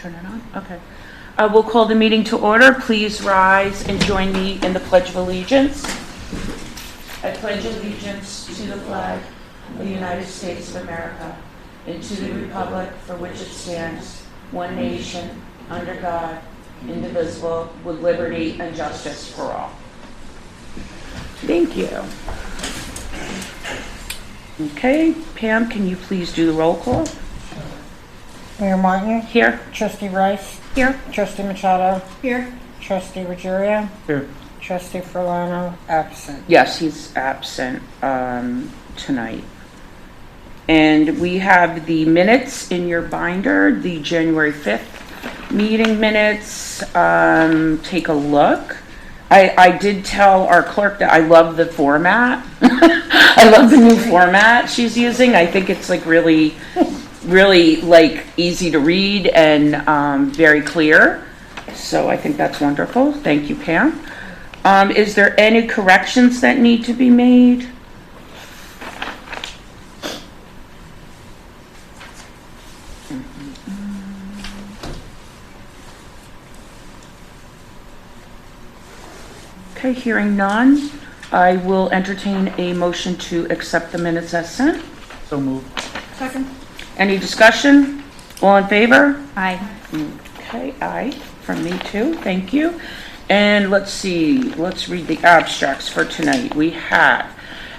turn it on? Okay. We'll call the meeting to order. Please rise and join me in the Pledge of Allegiance. I pledge allegiance to the flag of the United States of America and to the republic for which it stands, one nation, under God, indivisible, with liberty and justice for all. Thank you. Okay, Pam, can you please do the roll call? Mayor Martin? Here. Trustee Rice? Here. Trustee Machado? Here. Trustee Ruggiero? Here. Trustee Furlano? Absent. Yes, he's absent tonight. And we have the minutes in your binder, the January 5th meeting minutes. Take a look. I did tell our clerk that I love the format. I love the new format she's using. I think it's like really like easy to read and very clear. So I think that's wonderful. Thank you, Pam. Is there any corrections that need to be made? Okay, hearing none, I will entertain a motion to accept the minutes as sent. So moved. Second. Any discussion? All in favor? Aye. Okay, aye, from me too, thank you. And let's see, let's read the abstracts for tonight. We have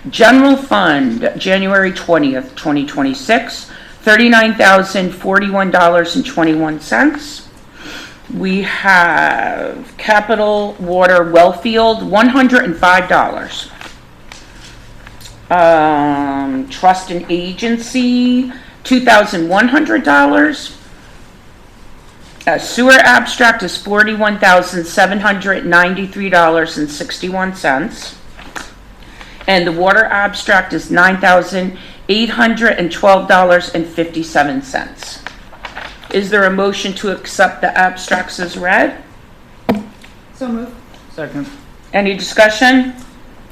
General Fund, January 20th, 2026, $39,041.21. We have Capital Water Wellfield, $105. Trust and Agency, $2,100. Sewer abstract is $41,793.61. And the water abstract is $9,812.57. Is there a motion to accept the abstracts as read? So moved. Second. Any discussion?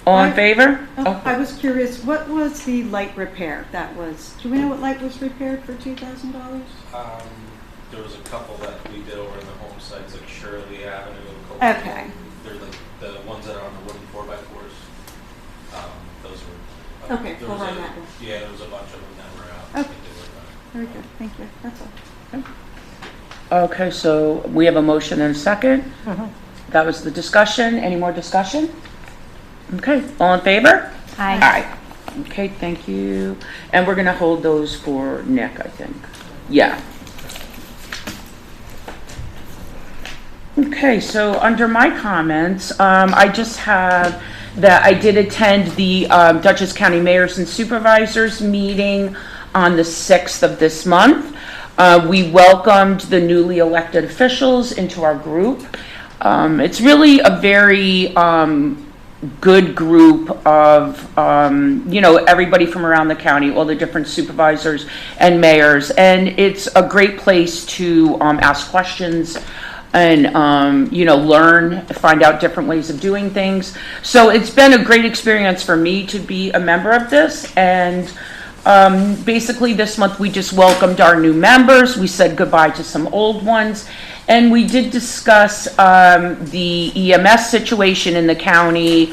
All in favor? I was curious, what was the light repair? That was, do we know what light was repaired for $2,000? There was a couple that we did over in the home sites, like Shirley Avenue. Okay. They're like the ones that are on the wooden 4x4s. Those were. Okay, there we'll was run a- that one. Yeah, there was a bunch of them that were out. Okay. I think they were, Very good, thank you, that's all. Okay, so we have a motion and a second. That was the discussion. Any more discussion? Okay, all in favor? Aye. Aye. Okay, thank you. And we're gonna hold those for Nick, I think. Yeah. Okay, so under my comments, I just have that I did attend the Dutchess County Mayors and Supervisors meeting on the 6th of this month. We welcomed the newly elected officials into our group. It's really a very good group of, everybody from around the county, all the different supervisors and mayors. And it's a great place to ask questions and, learn, find out different ways of doing things. So it's been a great experience for me to be a member of this. And basically this month we just welcomed our new members. We said goodbye to some old ones. And we did discuss the EMS situation in the county.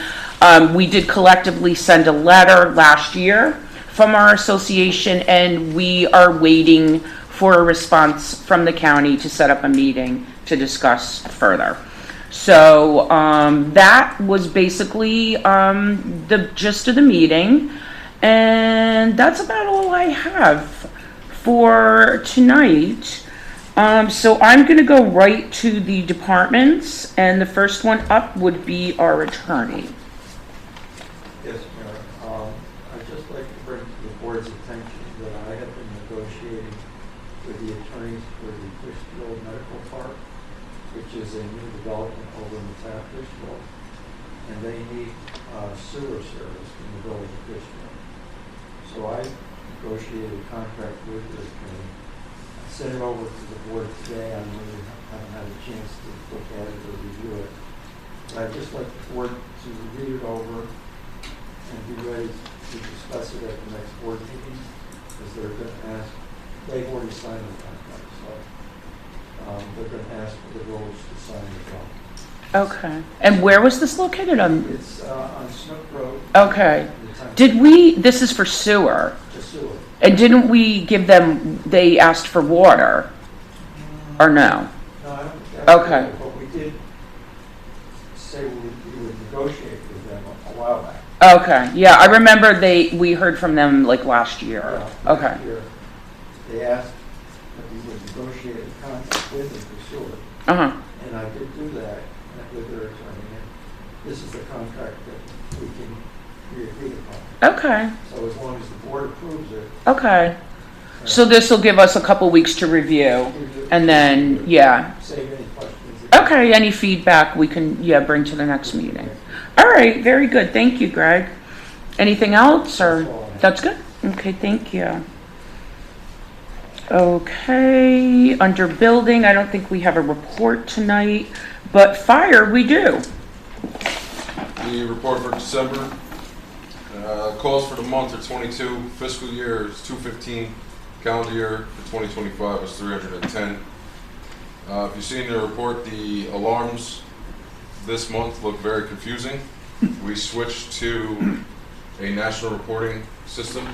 We did collectively send a letter last year from our association, and we are waiting for a response from the county to set up a meeting to discuss further. So that was basically the gist of the meeting. And that's about all I have for tonight. So I'm going to go right to the departments, and the first one up would be our attorney. Yes, Mayor. I'd just like to bring to the board's attention that I have been negotiating with the attorneys for the Fishkill Medical Park, which is a new development over in the town of Fishkill, and they need sewer service in the village of Fishkill. So I negotiated a contract with this attorney. I sent it over to the board today. I really haven't had a chance to look at it or review it. But I'd just like the board to read it over and be ready to discuss it at the next board meeting, because they're going to ask, they've already signed the contract, so they're going to ask for the village to sign as well. Okay. And where was this located? It's on Snook Road. Okay. This is for sewer, The sewer. and didn't we give them, they asked for water? Or no? No, I don't think that's Okay. right, but we did say we would negotiate with them a while back. Okay, yeah, I remember we heard from them like last year. Yeah, Okay. last year, they asked that we would negotiate a contract with them for sewer, Uh-huh. and I did do that with their attorney. And this is the contract that we agreed upon. Okay, So as long as the board approves it. okay. So this will give us a couple weeks to review, and then, yeah. Save any questions. Okay, any feedback we can, yeah, bring to the next meeting. All right, very good. Thank you, Greg. Anything else, or? That's all I have. That's good? Okay, thank you. Okay, under building, I don't think we have a report tonight, but fire, we do. The report for December, calls for the month are 22, fiscal year is 215, calendar year for 2025 is 310. If you see in the report, the alarms this month look very confusing. We switched to a national reporting system,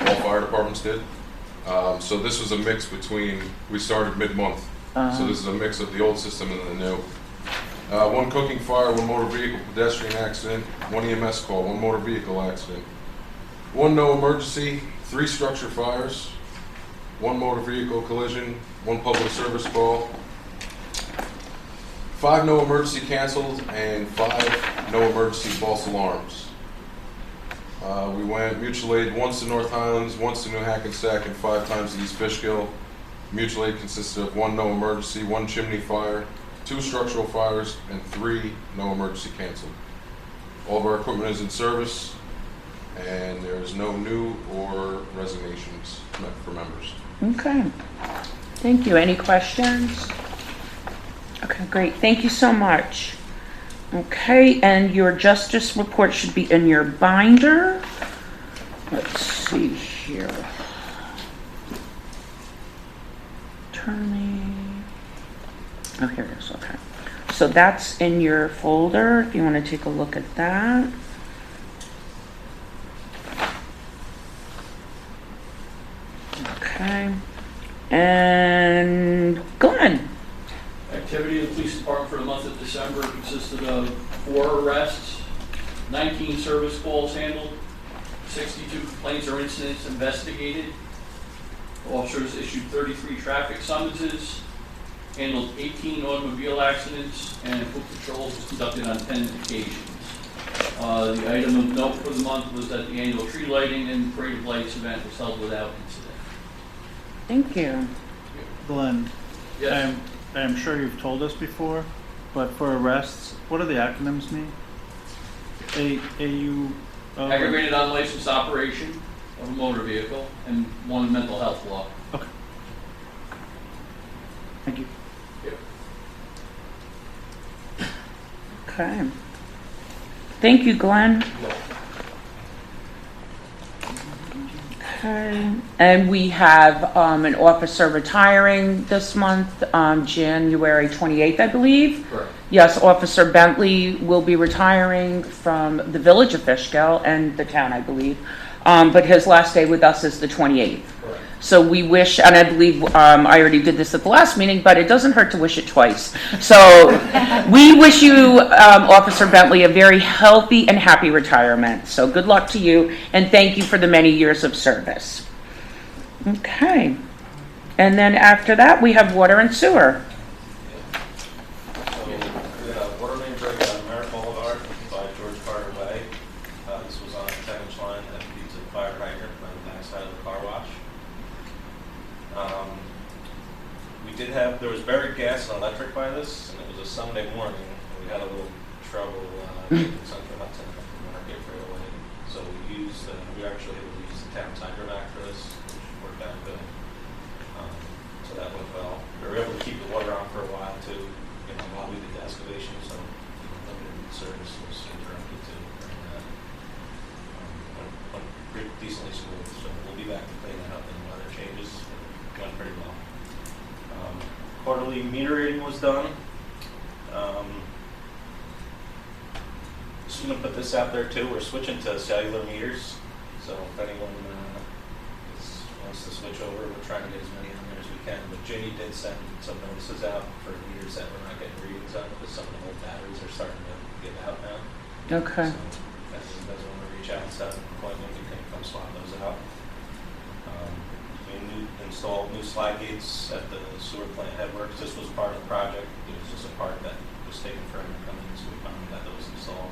all fire departments did. So this was a mix between, we started mid-month, so this is a mix of the old system and the new. One cooking fire, one motor vehicle pedestrian accident, one EMS call, one motor vehicle accident, one no emergency, 3 structure fires, one motor vehicle collision, one public service call, 5 no emergency canceled, and 5 no emergency false alarms. We went mutual aid once to North Highlands, once to New Hackensack, and 5 times to East Fishkill. Mutual aid consisted of 1 no emergency, 1 chimney fire, 2 structural fires, and 3 no emergency canceled. All of our equipment is in service, and there is no new or resignations for members. Okay, thank you. Any questions? Okay, great. Thank you so much. Okay, and your justice report should be in your binder. Let's see here. Attorney. Oh, here it is. Okay. So that's in your folder if you want to take a look at that. Okay. And Glenn. Activity of the police department for the month of December consisted of 4 arrests, 19 service calls handled, 62 complaints or incidents investigated. Officers issued 33 traffic summonses, handled 18 automobile accidents, and foot patrols was conducted on 10 occasions. The item of note for the month was that the annual tree lighting and parade of lights event was held without incident. Thank you. Glenn, Yes. I'm sure you've told us before, but for arrests, what do the acronyms mean? AU. Aggravated unlicensed operation of a motor vehicle and 1 mental health law. Okay. Thank you. Okay. Thank you, Glenn. Okay. And we have an officer retiring this month, January 28th, I believe. Correct. Yes, Officer Bentley will be retiring from the village of Fishkill and the town, I believe. But his last day with us is the 28th. Correct. So we wish, and I believe I already did this at the last meeting, but it doesn't hurt to wish it twice. So we wish you, Officer Bentley, a very healthy and happy retirement. So good luck to you, and thank you for the many years of service. Okay. And then after that, we have water and sewer. So, the water main break on Merritt Boulevard by George Carter Way. This was on a 10-inch line that feeds a fire hydrant on the back side of the car wash. There was buried gas and electric by this, and it was a Sunday morning, and we had a little trouble getting Central Hudson up the market right away. So we actually able to use the town hydrovac for this, which worked out good. So that went well. We were able to keep the water on for a while too, while we did the excavation, so limited service was interrupted too. And went pretty decently smooth. So we'll be back to clean that up and weather changes. It went pretty well. quarterly meter reading was done. Just gonna put this out there too. We're switching to cellular meters, so if anyone wants to switch over, we're trying to get as many on there as we can. But Ginny did send some notices out for meters that we're not getting readings on because some of the old batteries are starting to give out now. Okay. So if anyone does want to reach out and set an appointment, we can come swap those out. We installed new slide gates at the sewer plant headworks. This was part of the project. It was just a part that was taking forever to come in, so we finally got those installed.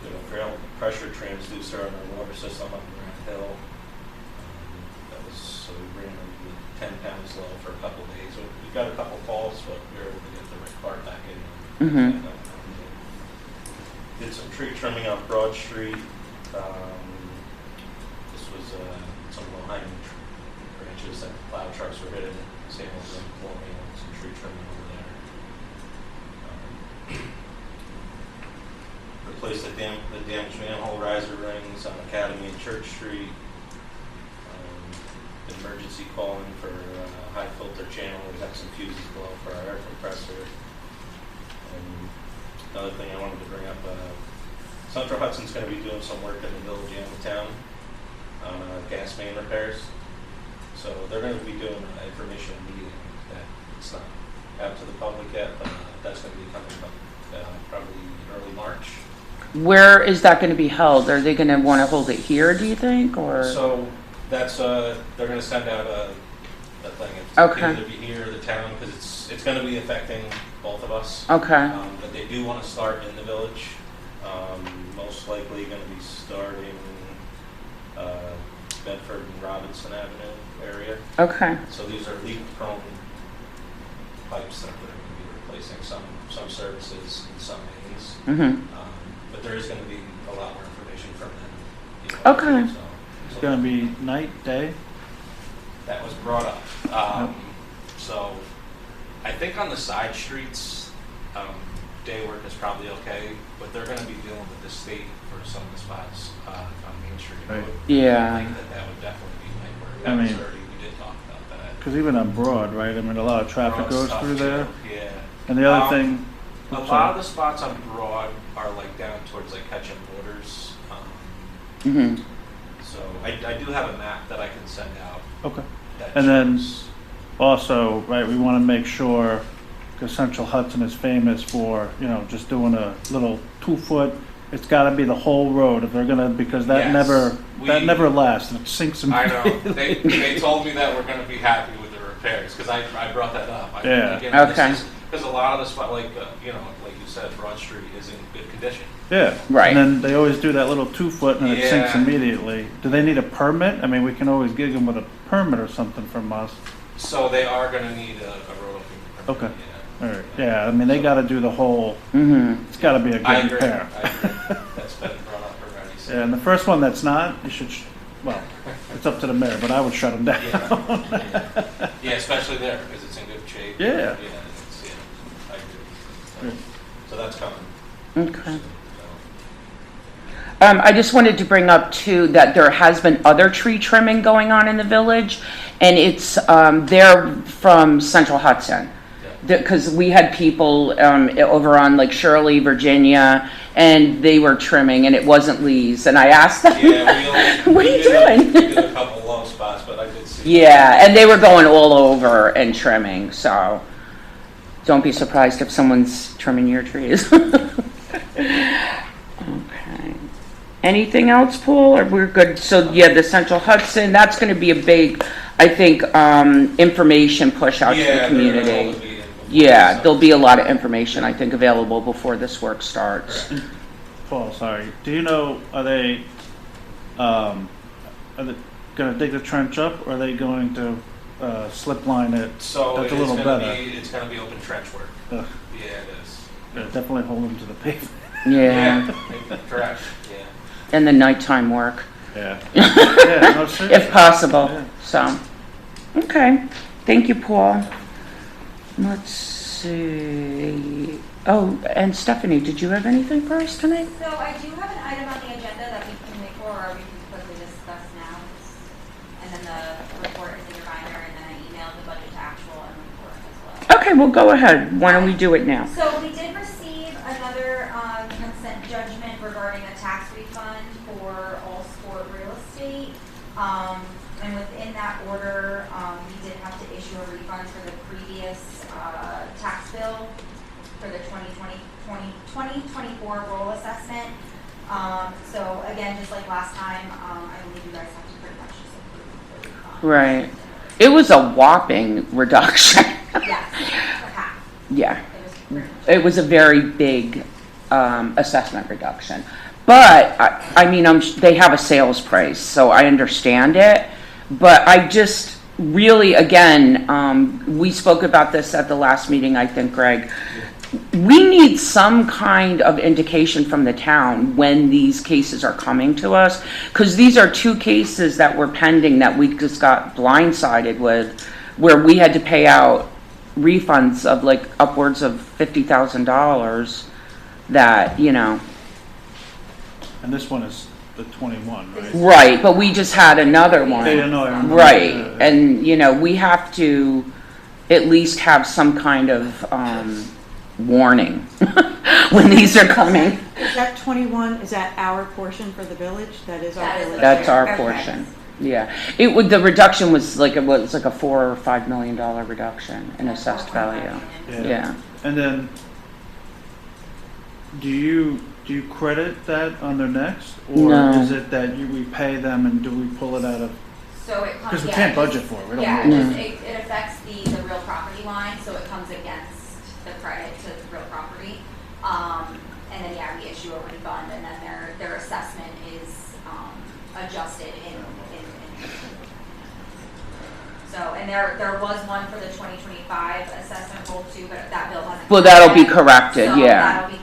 We have a fair pressure transducer on our water system up in Grand Hill. So we ran the 10 pounds low for a couple of days. We got a couple calls, but we were able to get the right part back in. Mm-hmm. Did some tree trimming on Broad Street. This was some low-hanging branches that the plow trucks were hitting. Same over in Colonial, some tree trimming over there. Replaced the damaged manhole riser rings on Academy and Church Street. Emergency calling for high filter channel. We got some fuses below for our air compressor. And another thing I wanted to bring up, Central Hudson's going to be doing some work in the village and the town on gas main repairs. So they're going to be doing an information meeting that it's not out to the public yet, but that's going to be coming up probably early March. Where is that going to be held? Are they going to want to hold it here, do you think, or? So that's they're going to send out a thing. It's Okay. either be here or the town because it's going to be affecting both of us. Okay. But they do want to start in the village. Most likely going to be starting Bedford and Robinson Avenue area. Okay. So these are leak-prone pipes that they're going to be replacing. Some services and some mains. Mm-hmm. But there is going to be a lot more information from them. Okay. It's gonna be night, day? That was brought up. So I think on the side streets, day work is probably okay, but they're going to be dealing with the state for some of the spots on Main Street. Right. Yeah. I think that would definitely be night work. I mean- We did talk about that. Because even on Broad, right, I mean, a lot of traffic Broad's goes tough, through there. too. Yeah. And the other thing, A oops, lot of sorry. the spots on Broad are like down towards like Ketchum Waters. Mm-hmm. So I do have a map that I can send out. Okay. That And then- shows- Also, right, we want to make sure, because Central Hudson is famous for, you know, just doing a little 2-foot, it's got to be the whole road if they're going to, because that Yes. never lasts. It sinks in. I know. They told me that we're going to be happy with the repairs because I brought that up. Yeah. Okay. Because a lot of the spot, like you said, Broad Street is in good condition. Yeah. Right. And then they always do that little 2-foot and it sinks Yeah. immediately. Do they need a permit? I mean, we can always gig them with a permit or something from us. So they are going to need a road opening permit. Okay. Yeah. All right. Yeah, I mean, they got to do the whole, Mm-hmm. it's got to be a I good agree. repair. I agree. That's been brought up already. So. Yeah, and the first one that's not, you should, well, it's up to the mayor, but I would shut them down. Yeah, especially there because it's in good shape. Yeah. Yeah, I agree. Yeah. So that's coming. Okay. I just wanted to bring up too that there has been other tree trimming going on in the village, and it's they're from Central Hudson. Because we had people over on like Shirley, Virginia, and they were trimming, and it wasn't Lee's. And I asked them, Yeah, "What are you doing?" We did a couple low spots, but I did see. Yeah, and they were going all over and trimming. So don't be surprised if someone's trimming your trees. Okay. Anything else, Paul? Or we're good? So yeah, the Central Hudson. That's going to be a big, I think, information push out to the community. Yeah, there'll be a lot of information, I think, available before this work starts. Paul, sorry. Do you know, are they going to dig the trench up, or are they going to slip line it? So That's it's a little gonna better. it's going to be open trench work. Ugh. Yeah, it is. Yeah, definitely hold them to the pavement. Yeah, Correct. Yeah. and the nighttime work, Yeah. Yeah, no, seriously. if possible. Yeah. So, okay. Thank you, Paul. Let's see. Oh, and Stephanie, did you have anything for us tonight? So I do have an item on the agenda that we can make, or we can quickly discuss now. And then the report is in your binder, and then I emailed the budget to actual, and we well, go ahead. Why don't we do it now? So we did receive another consent judgment regarding a tax refund for All Sport Real Estate. And within that order, we did have to issue a refund for the previous tax bill for the 2024 roll assessment. So again, just like last time, I believe you guys have to pretty much just approve the refund. Right. It was a whopping reduction. Yes, okay. Yeah. It was pretty much. It was a very big assessment reduction. But, I mean, they have a sales price, so I understand it. But I just really, again, we spoke about this at the last meeting, I think, Greg. We need some kind of indication from the town when these cases are coming to us, because these are two cases that were pending that we just got blindsided with, where we had to pay out refunds of like upwards of $50,000 that, you know. And this one is the 21, right? Right, but we just had another one. Yeah, no, I remember. Right, Yeah, yeah. and, you know, we have to at least have some kind of warning when these are coming. Is that 21, is that our portion for the village? That is our That is village? That's our Okay. portion. Yeah, the reduction was like, it was like a $4 or $5 million reduction in assessed value. Yeah. And then, do you credit that on their next? Or No. is it that we pay them and do we pull it out of, So it comes, because we yeah, can't it budget just- for it, we don't Yeah, know. it affects the real property line, so it comes against the credit to the real property. And then, yeah, we issue a refund, and then their assessment is adjusted in. So, and there was one for the 2025 assessment roll too, but that bill hasn't. Well, that'll be corrected, So yeah. that'll be,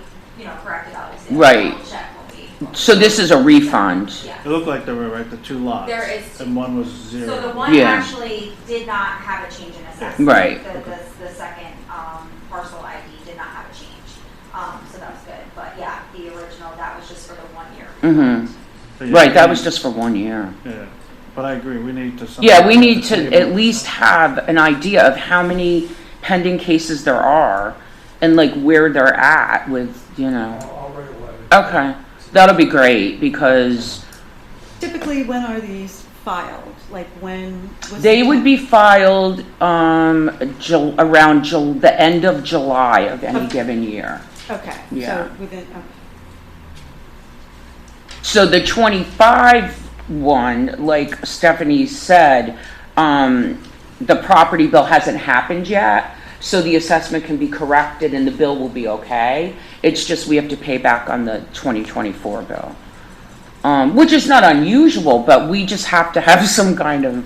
corrected, obviously. Right. The check will be. So this is a refund. Yeah. It looked like there were, right, the two lots. There is- And one was zero. So the one Yeah. actually did not have a change in assessment. Right. The second parcel ID did not have a change. So that was good. But yeah, the original, that was just for the 1 year. Mm-hmm. But yeah, Right, that was just for 1 year. Yeah, but I agree, we need to. Yeah, we need to at least have an idea of how many pending cases there are and like where they're at with, you know. I'll write a letter. Okay, that'll be great because Typically, when are these filed? Like when? what's they the would time? be filed around the end of July of any given year. Okay. Yeah. So within, okay. So the 25 one, like Stephanie said, the property bill hasn't happened yet, so the assessment can be corrected and the bill will be okay. It's just we have to pay back on the 2024 bill, which is not unusual, but we just have to have some kind of,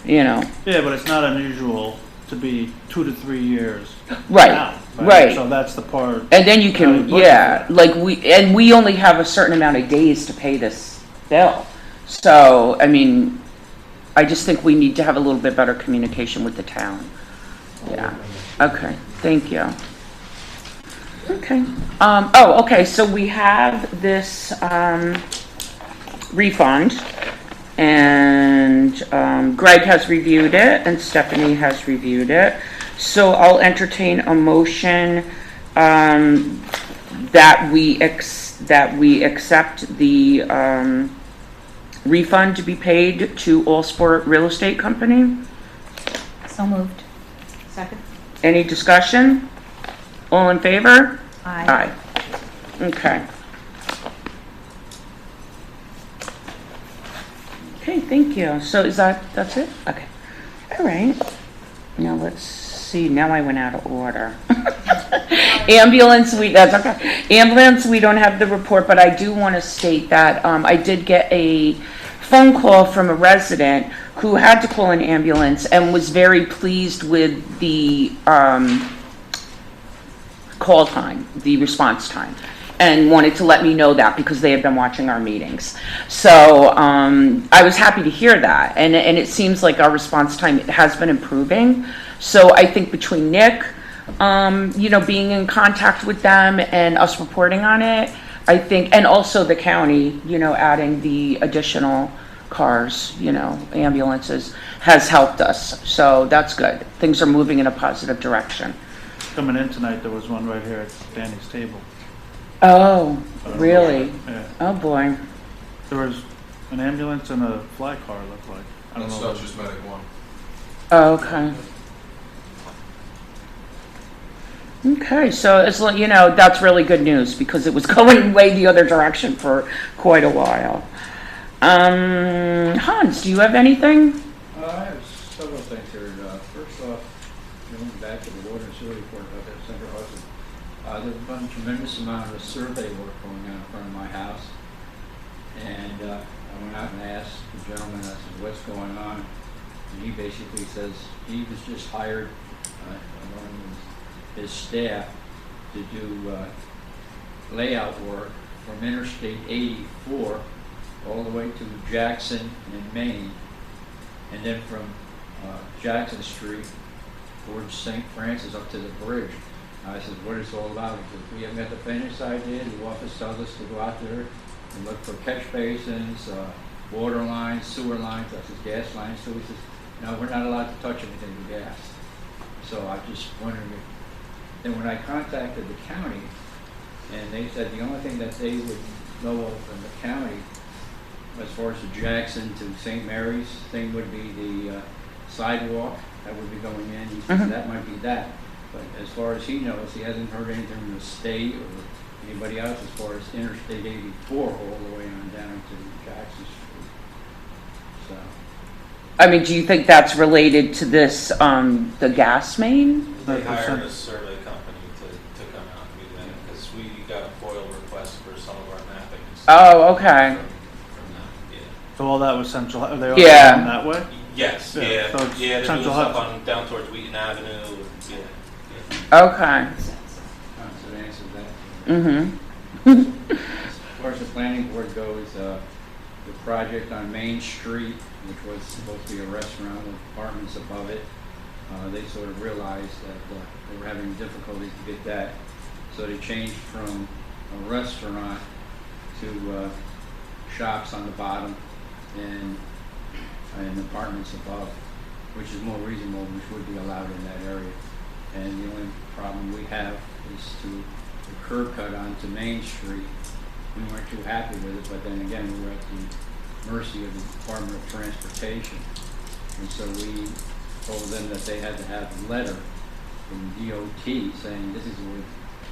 you know. Yeah, but it's not unusual to be 2 to 3 years. Right, out, right. So that's the part. And then you can, Budget yeah, for like we only have a certain amount of days to pay this bill. So, I mean, I just think we need to have a little bit better communication with the town. Yeah, okay, thank you. Okay, okay, so we have this, refund, and, Greg has reviewed it, and Stephanie has reviewed it. So I'll entertain a motion, that we accept the, refund to be paid to All Sport Real Estate Company. So moved. Second? Any discussion? All in favor? Aye. Aye. Okay. Okay, thank you. So that's it? Okay. All right. Now let's see, now I went out of order. Ambulance, that's okay. Ambulance, we don't have the report, but I do want to state that I did get a phone call from a resident who had to call an ambulance and was very pleased with the call time, the response time, and wanted to let me know that because they had been watching our meetings. So I was happy to hear that, and it seems like our response time has been improving. So I think between Nick, being in contact with them and us reporting on it, I think, and also the county, adding the additional cars, ambulances, has helped us. So that's good. Things are moving in a positive direction. coming in tonight, there was one right here at Danny's table. Oh, really? Yeah. Oh, boy. There was an ambulance and a fly car, it looked like. I don't That's know. not just medic one. Oh, okay. Okay, so it's, you know, that's really good news because it was going way the other direction for quite a while. Hans, do you have anything? I have several things here. First off, going back to the water and sewer report about that Central Hudson. There's been a tremendous amount of survey work going on in front of my house. And I went out and asked the gentleman, I said, what's going on? And he basically says he was just hired, along with his staff, to do layout work from Interstate 84 all the way to Jackson in Maine, and then from Jackson Street towards St. Francis up to the bridge. I said, what is it all about? He said, we haven't got the finished idea. The office tells us to go out there and look for catch basins, water lines, sewer lines, that's his gas lines. So he says, no, we're not allowed to touch anything with gas. So I just wondered if, then when I contacted the county, and they said the only thing that they would know of from the county as far as the Jackson to St. Mary's thing would be the sidewalk that would be going in. He said that might be that. But as far as he knows, he hasn't heard anything from the state or anybody else as far as Interstate 84 all the way on down to Jackson Street. So, I mean, do you think that's related to this, the gas main? They hired a survey company to come out and do that, because we got a FOIL request for some of our mapping. And stuff Oh, okay. From that, yeah. So all that was central, are they all Yeah. going that way? Yes, Yeah, yeah, so it's yeah, they're doing Central stuff Hudson. on, down towards Wheaton Avenue, yeah. Okay. so that answers that. Mm-hmm. As far as the planning board goes, the project on Main Street, which was supposed to be a restaurant with apartments above it, they sort of realized that they were having difficulties to get that. So they changed from a restaurant to shops on the bottom and apartments above, which is more reasonable, which would be allowed in that area. And the only problem we have is to the curb cut onto Main Street. We weren't too happy with it, but then again, we were at the mercy of the Department of Transportation. And so we told them that they had to have a letter from DOT saying this is what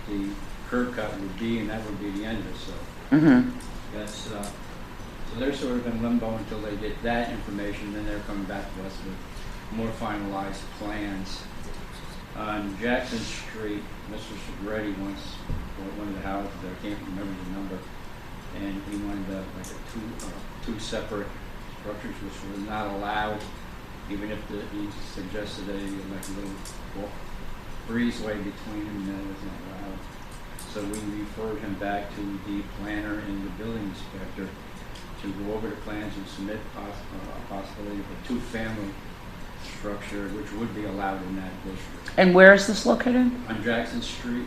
the curb cut would be, and that would be the end of it. So Mm-hmm. that's so they're sort of in limbo until they get that information. Then they're coming back to us with more finalized plans. On Jackson Street, Mr. Segretti once bought one of the houses, I can't remember the number, and he wanted like two separate structures, which were not allowed, even if he suggested like a little breezeway between them, and that was not allowed. So we referred him back to the planner and the building inspector to go over the plans and submit a possibility of a two-family structure, which would be allowed in that district. And where is this located? On Jackson Street,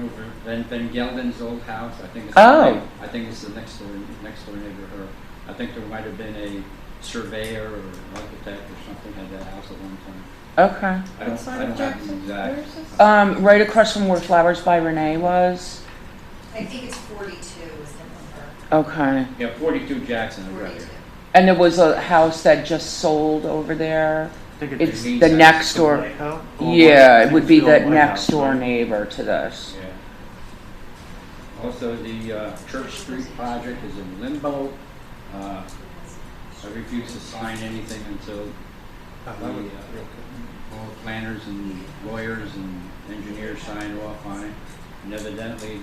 over Ben Geldon's old house, I think it's Oh. I think it's the next door neighbor. Or I think there might have been a surveyor or an architect or something had that house at one time. Okay. I don't have the exact. Where is this? Right across from where Flowers by Renee was. I think it's 42 is the number. Okay. Yeah, 42 Jackson, I read 42. it. And there was a house that just sold over there. I think It's means the that next it's door. the White House? Yeah, it would be the the White next House, door right? neighbor to this. Yeah. Also, the Church Street project is in limbo. I refuse to sign anything until all the planners and lawyers and engineers sign off on it. And evidently,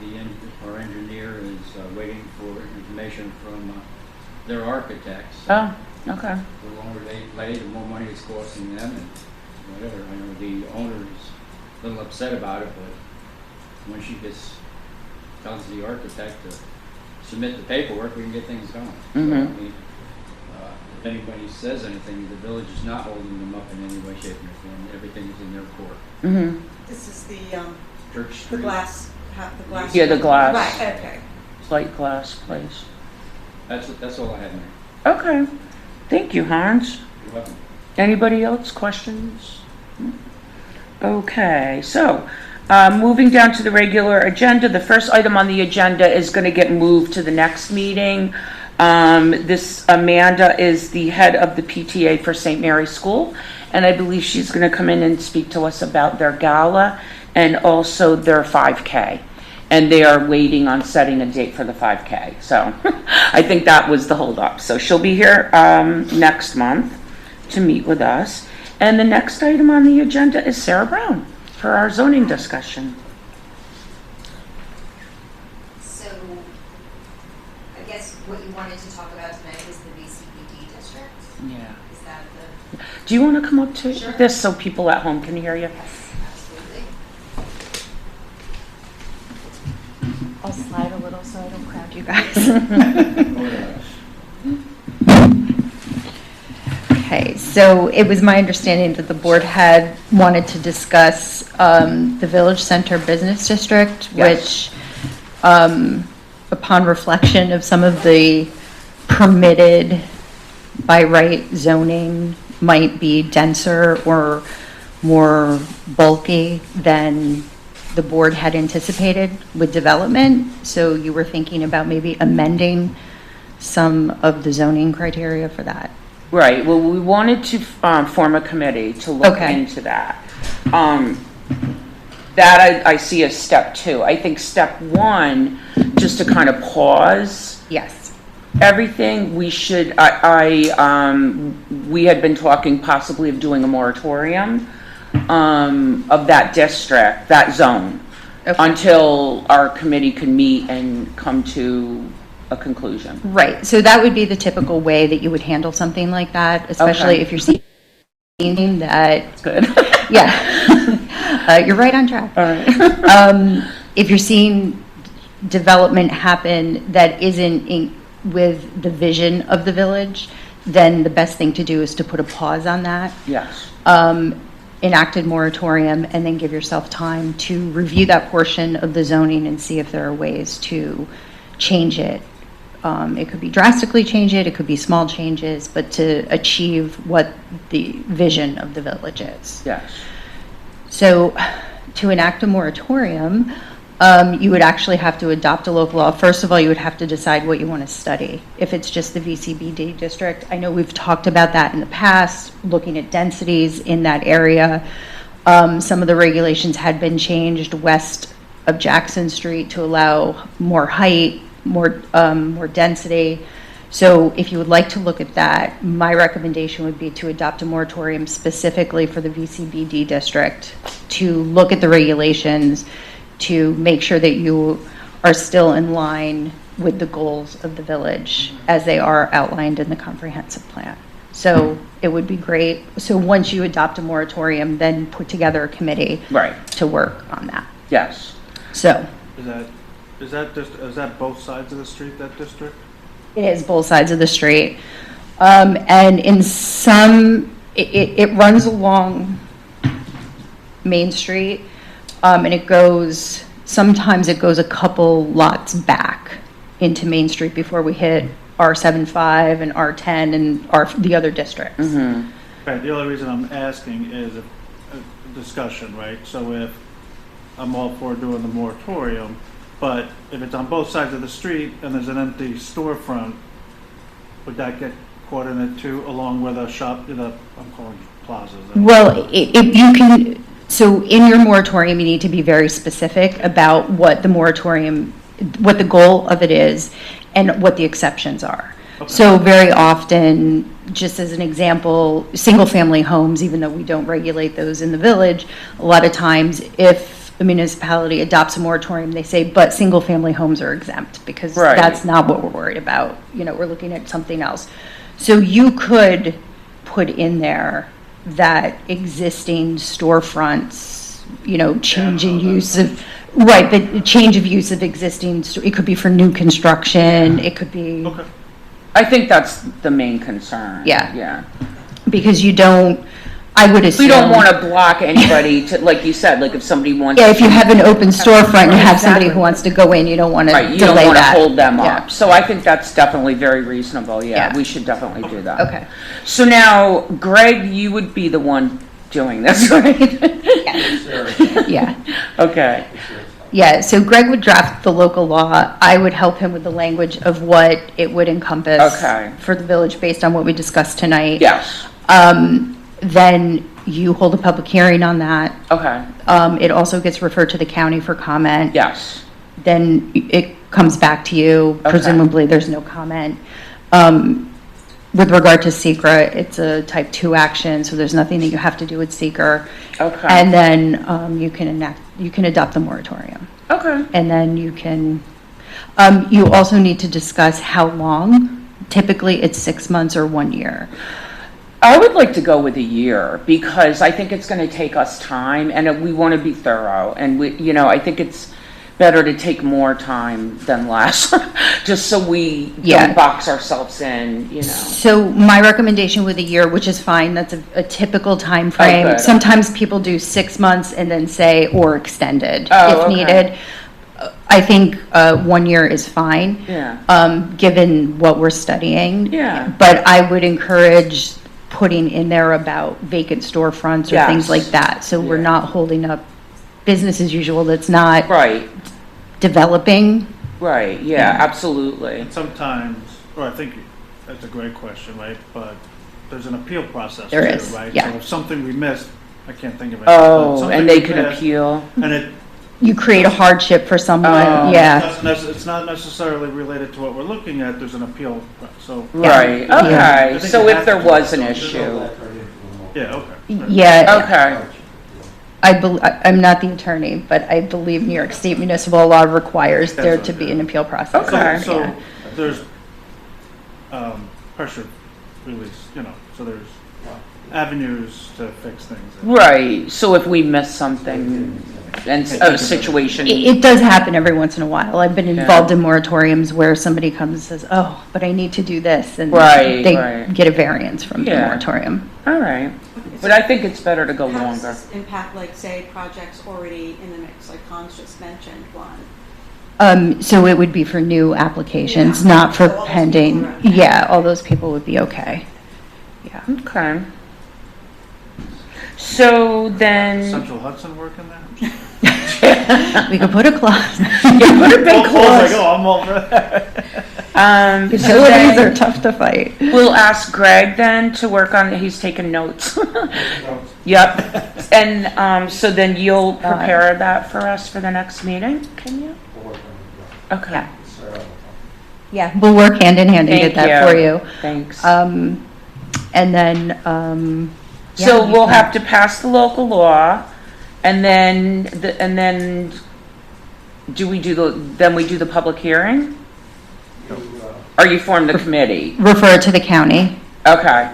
our engineer is waiting for information from their architects. Oh, okay. The longer they delay, the more money it's costing them and whatever. I know the owner is a little upset about it, but when she tells the architect to submit the paperwork, we can get things going. So, I Mhm. mean, if anybody says anything, the village is not holding them up in any way, shape, or form. Everything is in their court. Mm-hmm. This is the Church Street. glass, the glass. Yeah, the glass. Right, okay. Light glass place. That's all I have, Mary. Okay. Thank you, Hans. You're welcome. Anybody else? Questions? Okay, so, moving down to the regular agenda, the first item on the agenda is going to get moved to the next meeting. This Amanda is the head of the PTA for St. Mary's School, and I believe she's going to come in and speak to us about their gala and also their 5K. And they are waiting on setting a date for the 5K. So I think that was the holdup. So she'll be here next month to meet with us. And the next item on the agenda is Sarah Brown for our zoning discussion. So, I guess what you wanted to talk about tonight was the VCBD district? Yeah. Is that the? Do you want to come up to Sure. this so people at home can hear you? Yes, absolutely. I'll slide a little so I don't crowd you guys. Okay, so it was my understanding that the board had wanted to discuss the Village Center Business District, Yes. which, upon reflection of some of the permitted by right zoning, might be denser or more bulky than the board had anticipated with development. So you were thinking about maybe amending some of the zoning criteria for that. Right, well, we wanted to form a committee to look Okay. into that. That I see as step 2. I think step 1, just to kind of pause Yes. everything, we should, we had been talking possibly of doing a moratorium of that district, that zone, Okay. until our committee can meet and come to a conclusion. Right, so that would be the typical way that you would handle something like that, especially Okay. if you're seeing that, Good. yeah, you're right on track. All right. If you're seeing development happen that isn't with the vision of the village, then the best thing to do is to put a pause on that. Yes. Enacted moratorium, and then give yourself time to review that portion of the zoning and see if there are ways to change it. It could be drastically change it, it could be small changes, but to achieve what the vision of the village is. Yes. So to enact a moratorium, you would actually have to adopt a local law. First of all, you would have to decide what you want to study. If it's just the VCBD district, I know we've talked about that in the past, looking at densities in that area. Some of the regulations had been changed west of Jackson Street to allow more height, more density. So if you would like to look at that, my recommendation would be to adopt a moratorium specifically for the VCBD district, to look at the regulations, to make sure that you are still in line with the goals of the village as they are outlined in the comprehensive plan. So it would be great. So once you adopt a moratorium, then put together a committee Right. to work on that. Yes. So Is that both sides of the street, that district? it is both sides of the street. And in some, it runs along Main Street, and sometimes it goes a couple lots back into Main Street before we hit R75 and R10 and the other districts. Mm-hmm. Right, the only reason I'm asking is a discussion, right? So if I'm all for doing the moratorium, but if it's on both sides of the street and there's an empty storefront, would that get caught in it too, along with a shop, I'm calling plazas? Well, if you can, so in your moratorium, you need to be very specific about what the moratorium, what the goal of it is, and what the exceptions are. Okay. So very often, just as an example, single-family homes, even though we don't regulate those in the village, a lot of times if the municipality adopts a moratorium, they say, but single-family homes are exempt, because Right. that's not what we're worried about. We're looking at something else. So you could put in there that existing storefronts, change in use of, right, the change of use of existing, it could be for new construction, it could be, Okay. I think that's the main concern. Yeah. Yeah. because I would assume. We don't want to block anybody to, like you said, like if somebody wants. Yeah, if you have an open storefront, you Right, have somebody exactly. who wants to go in, you don't want to Right, you delay don't want to that. hold them Yeah. up. So I think that's definitely very reasonable. Yeah, Yeah. we should definitely do that. Okay. So now, Greg, you would be the one doing this, right? Yeah. Okay, Yeah, so Greg would draft the local law. I would help him with the language of what it would encompass Okay. for the village based on what we discussed tonight. yes, Then you hold a public hearing on that. okay, It also gets referred to the county for comment. yes, Then it comes back to you. Okay. Presumably, there's no comment. With regard to SECR, it's a type 2 action, so there's nothing that you have to do with SECR. okay, And then you can adopt the moratorium. okay. And then you can, you also need to discuss how long. Typically, it's 6 months or 1 year. I would like to go with a year because I think it's going to take us time and we want to be thorough. And I think it's better to take more time than less, just so we Yeah. don't box ourselves in. So my recommendation with a year, which is fine, that's a typical time frame. good. Sometimes people do 6 months and then say, or extended Oh, if okay. needed. I think 1 year is fine. Yeah. Given what we're studying. Yeah. But I would encourage putting in there about vacant storefronts or Yes. things like that. So we're Yeah. not holding up business as usual that's not Right, developing. right, yeah, absolutely. And sometimes, or I think that's a great question, right? But there's an appeal process There too, is, right? yeah. So if something we missed, I can't think of it. Oh, and they can appeal. And it, You create a hardship for someone, Oh. yeah. it's not necessarily related to what we're looking at, there's an appeal, so, Right, I okay, think so you if have there to do was that, an though. issue. yeah, okay. Yeah, Okay, I'm not the attorney, but I believe New York State municipal law requires there to be an appeal process. Okay. So Yeah. there's pressure release, so there's avenues to fix things. right, so if we miss something and a situation. It does happen every once in a while. I've been Yeah. involved in moratoriums where somebody comes and says, oh, but I need to do this, and Right, they right. get a variance from the Yeah. moratorium. All right, but I think it's better to go How does longer. this impact, like, say, projects already in the mix, like Hans just mentioned one? So it would be for new applications, Yeah. not for So all those pending. people are okay. Yeah, all those people would be okay. Yeah. Okay. So then, Central Hudson working there? We could put a clause. yeah, put a big Like, clause. oh, I'm all for that. So Utilities are then, tough to fight. we'll ask Greg then to work on, he's taking notes. Yep, and, so then you'll prepare that for us for the next meeting, can you? Okay, Yeah. Yeah, we'll work hand in hand to get Thank that for you. you. thanks. And then, yeah, So you we'll can- have to pass the local law, and then do we do the public hearing? Or you form the committee? refer it to the county Okay,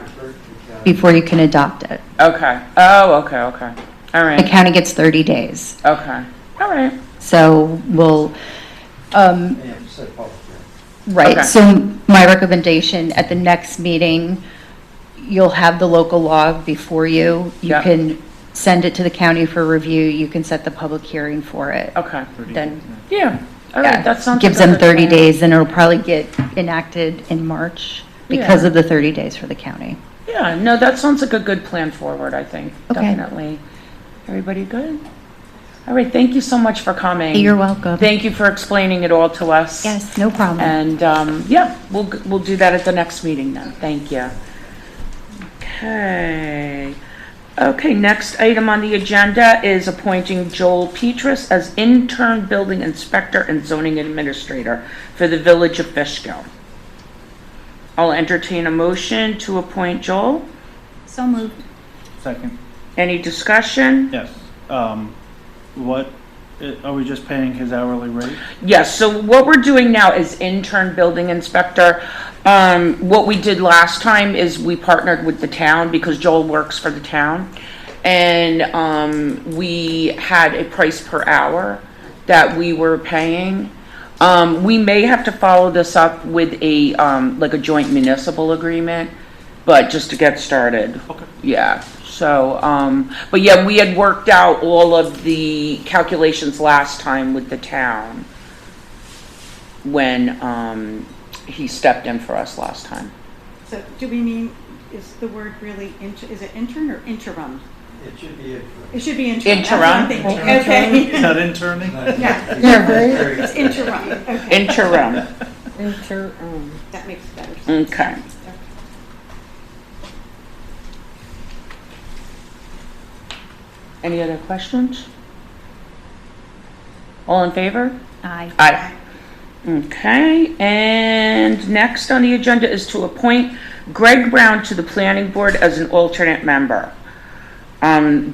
before you can adopt it. okay, oh, okay, all The right, county gets 30 days. okay, all right, So we'll, Yeah, you said public hearing. right, Okay. so my recommendation at the next meeting, you'll have the local law before you. You Yeah. can send it to the county for review. You can set the public hearing for it. okay, Then, yeah, all yeah, right, that sounds. gives like a them good 30 plan. days, and it'll probably get enacted in March because Yeah. of the 30 days for the county. Yeah, no, that sounds like a good plan forward, I think, Okay. definitely. Everybody good? All right, thank you so much for coming. You're welcome. Thank you for explaining it all to us. Yes, no problem. And, yeah, we'll do that at the next meeting then. Thank you. Okay. Okay, next item on the agenda is appointing Joel Petrus as intern building inspector and zoning administrator for the village of Fishkill. I'll entertain a motion to appoint Joel. So moved. Second, Any discussion? yes. What, are we just paying his hourly rate? Yes, so what we're doing now is intern building inspector. What we did last time is we partnered with the town because Joel works for the town. And we had a price per hour that we were paying. We may have to follow this up with a, like a joint municipal agreement, but just to get started. Okay. Yeah, so, but yeah, we had worked out all of the calculations last time with the town when, he stepped in for us last time. So do we mean, is the word really, is it intern or interim? It should be interim. It should be interim. That's what Interim. I'm thinking. Okay. Not interning? Yeah. Very- It's interim. Okay. Interim. That makes better sense. Okay. Any other questions? All in favor? Aye. Aye. Okay, and next on the agenda is to appoint Greg Brown to the planning board as an alternate member.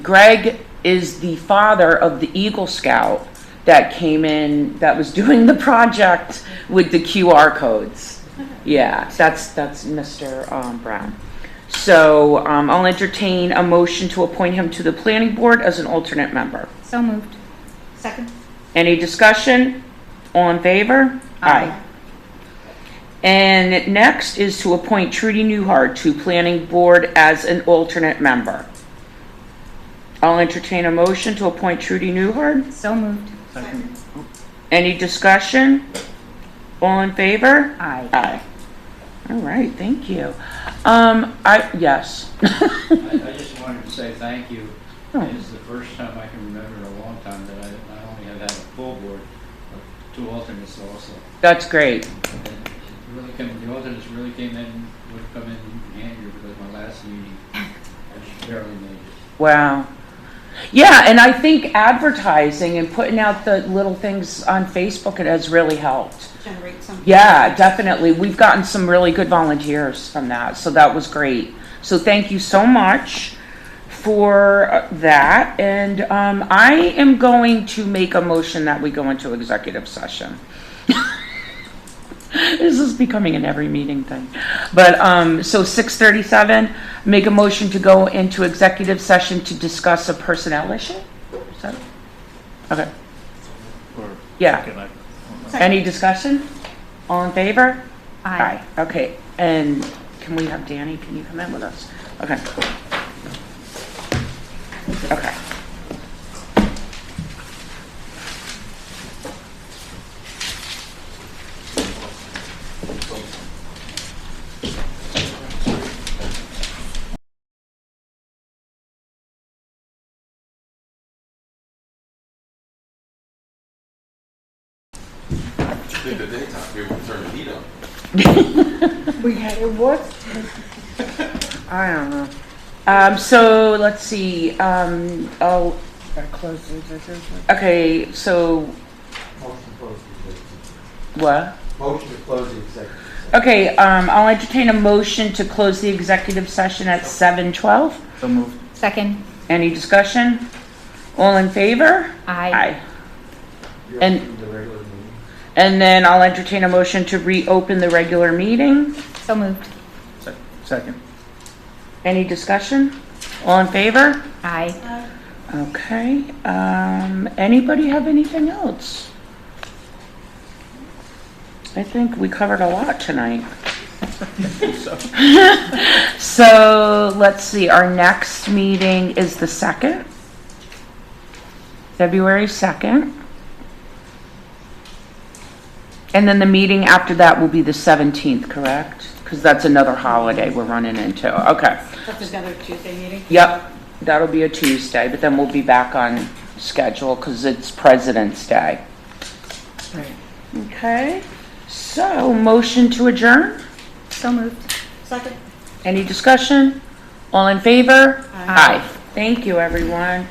Greg is the father of the Eagle Scout that came in, that was doing the project with the QR codes. Yeah, that's Mr. Brown. So I'll entertain a motion to appoint him to the planning board as an alternate member. So moved. Second? Any discussion? All in favor? Aye. And next is to appoint Trudy Newhart to planning board as an alternate member. I'll entertain a motion to appoint Trudy Newhart. So moved. Second. Any discussion? All in favor? Aye. Aye. All right, thank you. Yes. I just wanted to say thank you. Oh. It's the first time I can remember in a long time that I not only have had a full board, but 2 alternates also. That's great. And it really the alternates really would come in handy because my last meeting, I just barely made it. Wow. Yeah, and I think advertising and putting out the little things on Facebook, it has really helped. Generate some. Yeah, definitely. We've gotten some really good volunteers from that, so that was great. So thank you so much for that. And I am going to make a motion that we go into executive session. This is becoming an every meeting thing. But so 6:37, make a motion to go into executive session to discuss a personnel issue? Is that okay? Or Yeah. second, Any discussion? All in favor? Aye. Okay, and can we have Danny, can you come in with us? Okay. Okay. I think the daytime people would turn the heat up. We had it what? I don't know. So let's see, oh, okay, so Motion to close the executive. what? Motion to close the executive. Okay, I'll entertain a motion to close the executive session at 7:12. So moved. Second. Any discussion? All in favor? Aye. You're And- opening the regular meeting. And then I'll entertain a motion to reopen the regular meeting. So moved. Second. Any discussion? All in favor? Aye. Okay, anybody have anything else? I think we covered a lot tonight. So, let's see, our next meeting is the 2nd, February 2nd. And then the meeting after that will be the 17th, correct? Because that's another holiday we're running into. Okay. That's another Tuesday meeting? Yep, that'll be a Tuesday, but then we'll be back on schedule because it's President's Day. Okay, so motion to adjourn? So moved. Second? Any discussion? All in favor? Aye. Thank you, everyone.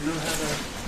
You know how to